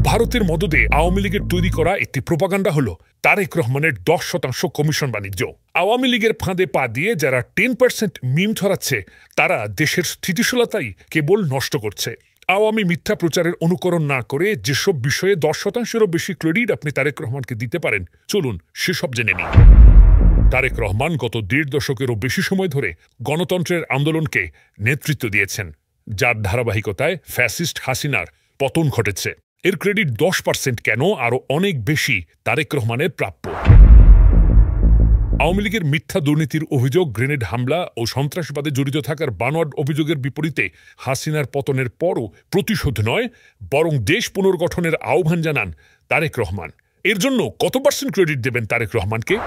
ভারতের মদদে আওয়ামী লীগের তৈরি করা একটি প্রোপাগান্ডা হলো তারেক রহমানের 10% কমিশন বাণিজ্য। আওয়ামী লীগের ফাঁদে পা দিয়ে যারা 10% মিম ছড়াচ্ছে তারা দেশের স্থিতিশীলতাই কেবল নষ্ট করছে। আওয়ামী মিথ্যা প্রচারের অনুকরণ না করে যেসব বিষয়ে 10%-এরও বেশি ক্রেডিট আপনি তারেক রহমানকে দিতে পারেন, চলুন সেসব জেনে নিন। তারেক রহমান গত 1.5 দশকেরও বেশি সময় ধরে গণতন্ত্রের আন্দোলনকে নেতৃত্ব দিয়েছেন, যার ধারাবাহিকতায় ফ্যাসিস্ট হাসিনার পতন ঘটেছে। এর ক্রেডিট 10% কেন, আরও অনেক বেশি তারেক রহমানের প্রাপ্য। আওয়ামী লীগের মিথ্যা দুর্নীতির অভিযোগ, গ্রেনেড হামলা ও সন্ত্রাসবাদে জড়িত থাকার বানোয়াট অভিযোগের বিপরীতে হাসিনার পতনের পরও প্রতিশোধ নয়, বরং দেশ পুনর্গঠনের আহ্বান জানান তারেক রহমান। এর জন্য কত % ক্রেডিট দেবেন তারেক রহমানকে?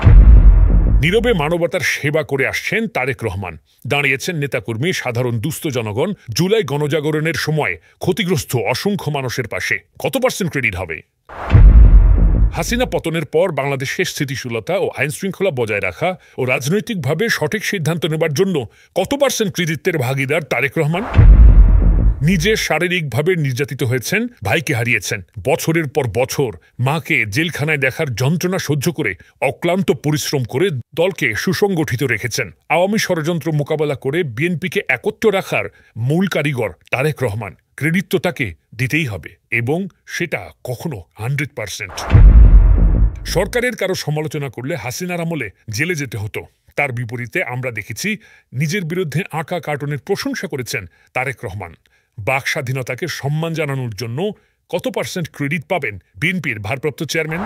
নীরবে মানবতার সেবা করে আসছেন তারেক রহমান। দাঁড়িয়েছেন নেতাকর্মী, সাধারণ দুস্থ জনগণ, জুলাই গণজাগরণের সময় ক্ষতিগ্রস্ত অসংখ্য মানুষের পাশে। কত % ক্রেডিট হবে? হাসিনা পতনের পর বাংলাদেশের স্থিতিশীলতা ও আইন শৃঙ্খলা বজায় রাখা ও রাজনৈতিকভাবে সঠিক সিদ্ধান্ত নেবার জন্য কত % কৃতিত্বের ভাগিদার তারেক রহমান? নিজে শারীরিকভাবে নির্যাতিত হয়েছেন, ভাইকে হারিয়েছেন, বছরের পর বছর মাকে জেলখানায় দেখার যন্ত্রণা সহ্য করে অক্লান্ত পরিশ্রম করে দলকে সুসংগঠিত রেখেছেন। আওয়ামী ষড়যন্ত্র মোকাবেলা করে বিএনপিকে একত্র রাখার মূল কারিগর তারেক রহমান। ক্রেডিট তো তাকে দিতেই হবে, এবং সেটা কখনো 100%। সরকারের কারো সমালোচনা করলে হাসিনার আমলে জেলে যেতে হতো। তার বিপরীতে আমরা দেখেছি নিজের বিরুদ্ধে আঁকা কার্টুনের প্রশংসা করেছেন তারেক রহমান। বাক স্বাধীনতাকে সম্মান জানানোর জন্য কত % ক্রেডিট পাবেন বিএনপির ভারপ্রাপ্ত চেয়ারম্যান?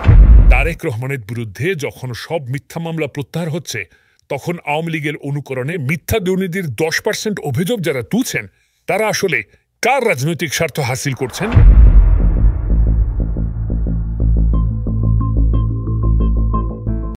তারেক রহমানের বিরুদ্ধে যখন সব মিথ্যা মামলা প্রত্যাহার হচ্ছে, তখন আওয়ামী লীগের অনুকরণে মিথ্যা দুর্নীতির 10% অভিযোগ যারা তুলছেন, তারা আসলে কার রাজনৈতিক স্বার্থ হাসিল করছেন?